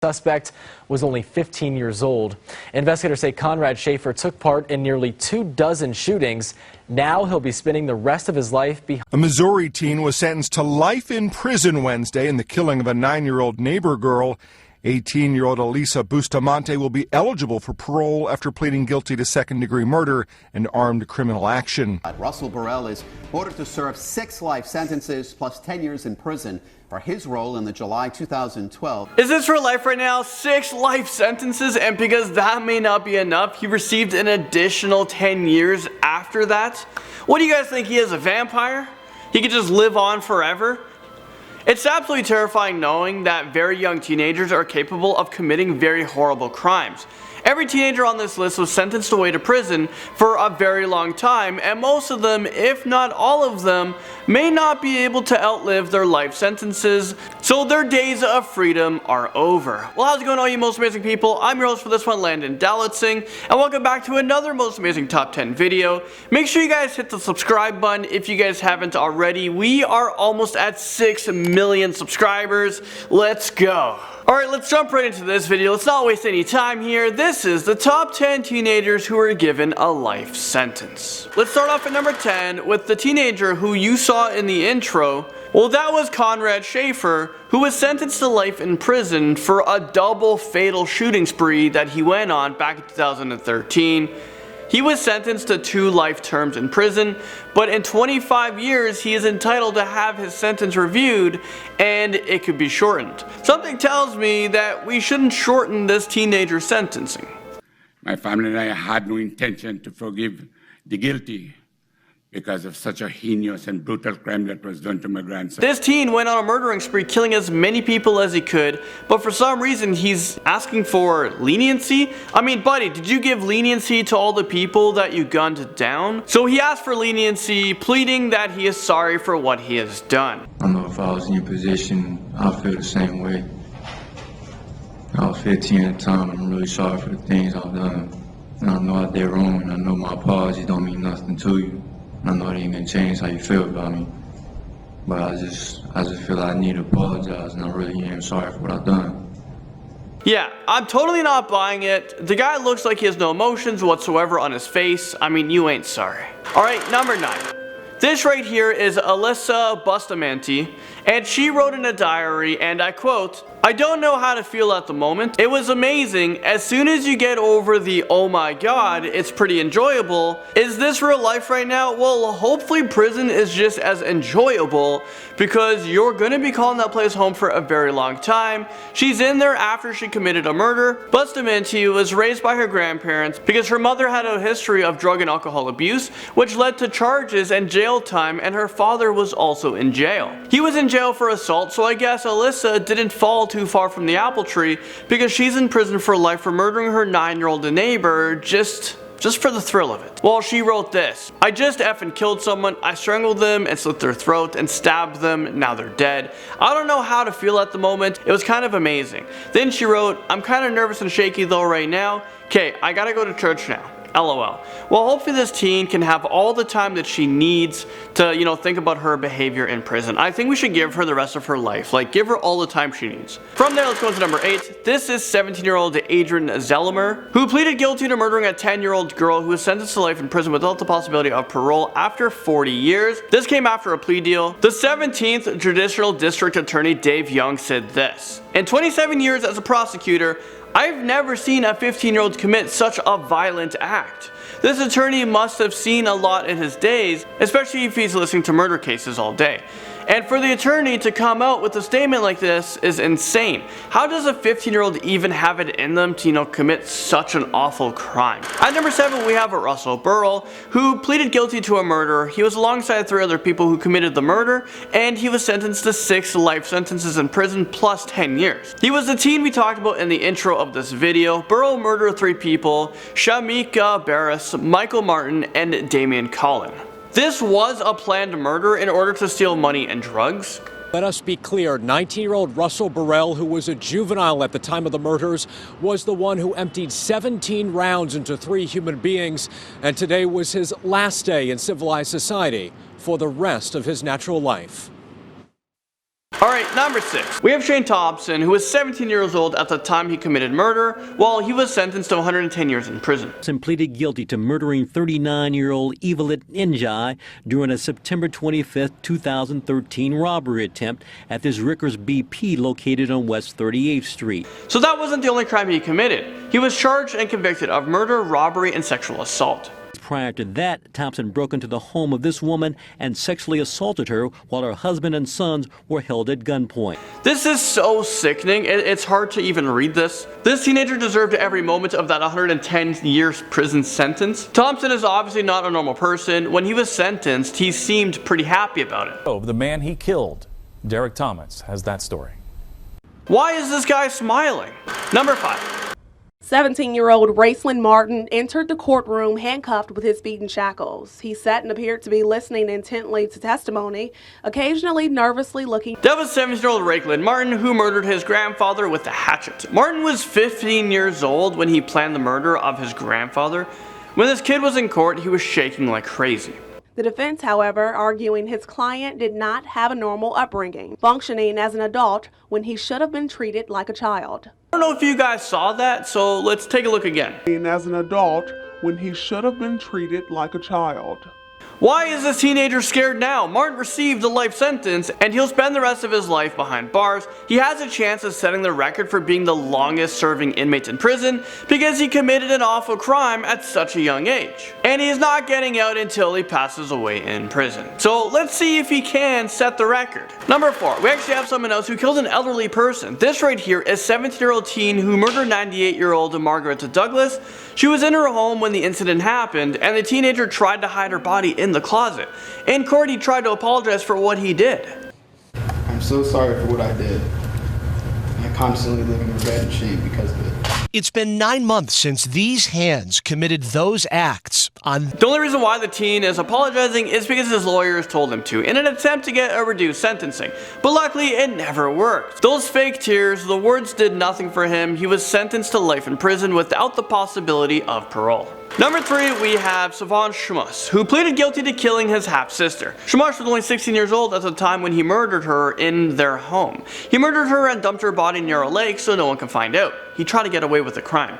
Suspect was only 15 years old. Investigators say Conrad Shafer took part in nearly 24 shootings. Now he'll be spending the rest of his life behind. A Missouri teen was sentenced to life in prison Wednesday in the killing of a 9-year-old neighbor girl. 18-year-old Alyssa Busta will be eligible for parole after pleading guilty to second-degree murder and armed criminal action. Russell Burrell is ordered to serve 6 life sentences plus 10 years in prison for his role in the July 2012. Is this real life right now? 6 life sentences, and because that may not be enough, he received an additional 10 years after that? What do you guys think, he is, a vampire? He could just live on forever? It's absolutely terrifying knowing that very young teenagers are capable of committing very horrible crimes. Every teenager on this list was sentenced away to prison for a very long time, and most of them, if not all of them, may not be able to outlive their life sentences, so their days of freedom are over. Well, how's it going, all you most amazing people? I'm your host for this one, Landon Dalitzing, and welcome back to another most amazing top 10 video. Make sure you guys hit the subscribe button if you guys haven't already. We are almost at 6 million subscribers. Let's go. Alright, let's jump right into this video. Let's not waste any time here. This is the top 10 teenagers who were given a life sentence. Let's start off at number 10 with the teenager who you saw in the intro. Well, that was Conrad Shafer, who was sentenced to life in prison for a double fatal shooting spree that he went on back in 2013. He was sentenced to 2 life terms in prison, but in 25 years he is entitled to have his sentence reviewed and it could be shortened. Something tells me that we shouldn't shorten this teenager sentencing. My family and I had no intention to forgive the guilty because of such a heinous and brutal crime that was done to my grandson. This teen went on a murdering spree, killing as many people as he could, but for some reason he's asking for leniency. I mean, buddy, did you give leniency to all the people that you gunned down? So he asked for leniency, pleading that he is sorry for what he has done. I know if I was in your position, I'd feel the same way. I was 15 at the time, and I'm really sorry for the things I've done. And I know I did wrong, and I know my apologies don't mean nothing to you. I know it ain't gonna change how you feel about me, but I just feel like I need to apologize, and I really am sorry for what I've done. Yeah, I'm totally not buying it. The guy looks like he has no emotions whatsoever on his face. I mean, you ain't sorry. Alright, number 9. This right here is Alyssa Busta, and she wrote in a diary, and I quote, "I don't know how to feel at the moment. It was amazing. As soon as you get over the oh my god, it's pretty enjoyable. Is this real life right now? Well, hopefully prison is just as enjoyable because you're gonna be calling that place home for a very long time." She's in there after she committed a murder. Busta was raised by her grandparents because her mother had a history of drug and alcohol abuse, which led to charges and jail time, and her father was also in jail. He was in jail for assault, so I guess Alyssa didn't fall too far from the apple tree because she's in prison for life for murdering her 9-year-old neighbor just for the thrill of it. Well, she wrote this: "I just effing killed someone. I strangled them and slit their throat and stabbed them. Now they're dead. I don't know how to feel at the moment. It was kind of amazing." Then she wrote, "I'm kind of nervous and shaky though right now. Okay, I gotta go to church now. LOL. Well, hopefully this teen can have all the time that she needs to, think about her behavior in prison. I think we should give her the rest of her life. Like, give her all the time she needs. From there, let's go to number 8. This is 17-year-old Adrian Zellimer, who pleaded guilty to murdering a 10-year-old girl who was sentenced to life in prison without the possibility of parole after 40 years. This came after a plea deal. The 17th Judicial District Attorney Dave Young said this: "In 27 years as a prosecutor, I've never seen a 15-year-old commit such a violent act. This attorney must have seen a lot in his days, especially if he's listening to murder cases all day. And for the attorney to come out with a statement like this is insane. How does a 15-year-old even have it in them to, commit such an awful crime?" At number 7, we have Russell Burrell, who pleaded guilty to a murder. He was alongside 3 other people who committed the murder, and he was sentenced to 6 life sentences in prison plus 10 years. He was the teen we talked about in the intro of this video. Burrell murdered 3 people: Shamika Barris, Michael Martin, and Damian Collin. This was a planned murder in order to steal money and drugs. Let us be clear, 19-year-old Russell Burrell, who was a juvenile at the time of the murders, was the one who emptied 17 rounds into 3 human beings, and today was his last day in civilized society for the rest of his natural life. Alright, number 6. We have Shane Thompson, who was 17 years old at the time he committed murder, while he was sentenced to 110 years in prison. Thompson pleaded guilty to murdering 39-year-old Evelyn Njai during a September 25, 2013 robbery attempt at this Rickers BP located on West 38th Street. So that wasn't the only crime he committed. He was charged and convicted of murder, robbery, and sexual assault. Prior to that, Thompson broke into the home of this woman and sexually assaulted her while her husband and sons were held at gunpoint. This is so sickening, it's hard to even read this. This teenager deserved every moment of that 110 years prison sentence. Thompson is obviously not a normal person. When he was sentenced, he seemed pretty happy about it. The man he killed, Derek Thomas, has that story. Why is this guy smiling? Number 5. 17-year-old Raylan Martin entered the courtroom handcuffed with his feet in shackles. He sat and appeared to be listening intently to testimony, occasionally nervously looking. That was 17-year-old Raylan Martin, who murdered his grandfather with a hatchet. Martin was 15 years old when he planned the murder of his grandfather. When this kid was in court, he was shaking like crazy. The defense, however, arguing his client did not have a normal upbringing, functioning as an adult when he should have been treated like a child. I don't know if you guys saw that, so let's take a look again. As an adult when he should have been treated like a child. Why is this teenager scared now? Martin received a life sentence and he'll spend the rest of his life behind bars. He has a chance of setting the record for being the longest serving inmate in prison because he committed an awful crime at such a young age. And he's not getting out until he passes away in prison. So let's see if he can set the record. Number 4, we actually have someone else who killed an elderly person. This right here is 17-year-old teen who murdered 98-year-old Margaret Douglas. She was in her home when the incident happened, and the teenager tried to hide her body in the closet. In court, he tried to apologize for what he did. I'm so sorry for what I did. I constantly live in regret and shame because of it. It's been 9 months since these hands committed those acts on... The only reason why the teen is apologizing is because his lawyers told him to in an attempt to get a reduced sentencing. But luckily, it never worked. Those fake tears, the words did nothing for him. He was sentenced to life in prison without the possibility of parole. Number 3, we have Sivan Schmoes, who pleaded guilty to killing his half-sister. Schmoes was only 16 years old at the time when he murdered her in their home. He murdered her and dumped her body near a lake so no one can find out. He tried to get away with the crime.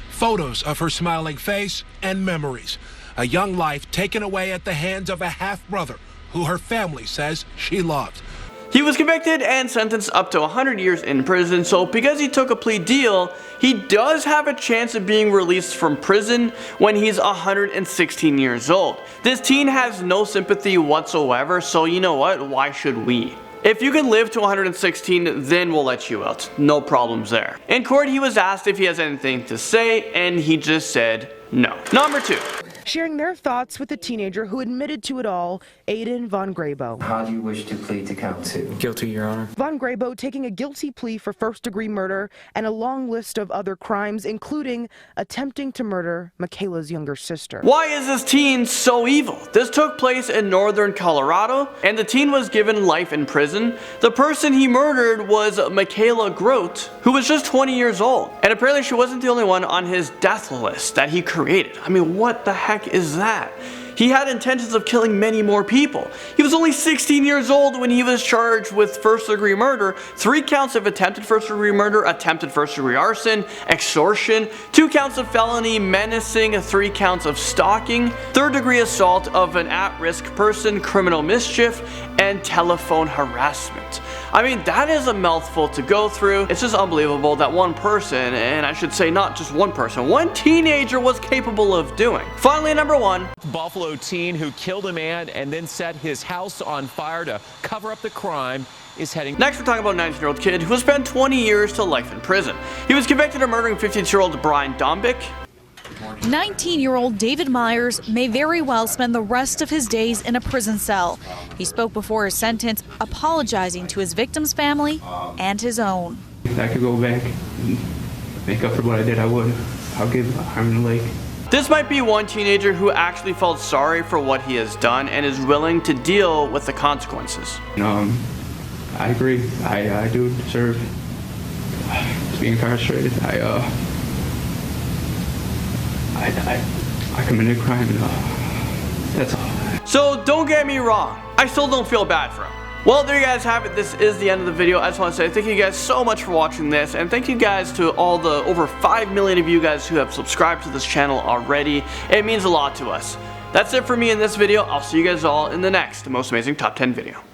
Photos of her smiling face and memories. A young life taken away at the hands of a half-brother who her family says she loved. He was convicted and sentenced up to 100 years in prison, so because he took a plea deal, he does have a chance of being released from prison when he's 116 years old. This teen has no sympathy whatsoever, so you know what, why should we? If you can live to 116, then we'll let you out. No problems there. In court, he was asked if he has anything to say, and he just said no. Number 2. Sharing their thoughts with the teenager who admitted to it all, Aiden Von Grabo. How do you wish to plead to count 2? Guilty, Your Honor. Von Grabo taking a guilty plea for first-degree murder and a long list of other crimes, including attempting to murder Michaela's younger sister. Why is this teen so evil? This took place in northern Colorado, and the teen was given life in prison. The person he murdered was Michaela Grote, who was just 20 years old. And apparently she wasn't the only one on his death list that he created. I mean, what the heck is that? He had intentions of killing many more people. He was only 16 years old when he was charged with first-degree murder, 3 counts of attempted first-degree murder, attempted first-degree arson, extortion, 2 counts of felony menacing, 3 counts of stalking, third-degree assault of an at-risk person, criminal mischief, and telephone harassment. I mean, that is a mouthful to go through. It's just unbelievable that one person, and I should say not just one person, one teenager was capable of doing. Finally, number 1. Buffalo teen who killed a man and then set his house on fire to cover up the crime is heading... Next, we're talking about a 19-year-old kid who spent 20 years to life in prison. He was convicted of murdering 52-year-old Brian Dombick. 19-year-old David Myers may very well spend the rest of his days in a prison cell. He spoke before his sentence, apologizing to his victim's family and his own. If I could go back and make up for what I did, I would. I'll give arm and a leg. This might be one teenager who actually felt sorry for what he has done and is willing to deal with the consequences. I agree. I do deserve to be incarcerated. I committed a crime, and that's all. So don't get me wrong, I still don't feel bad for him. Well, there you guys have it. This is the end of the video. I just want to say thank you guys so much for watching this, and thank you guys to all the over 5 million of you guys who have subscribed to this channel already. It means a lot to us. That's it for me in this video. I'll see you guys all in the next Most Amazing Top 10 video.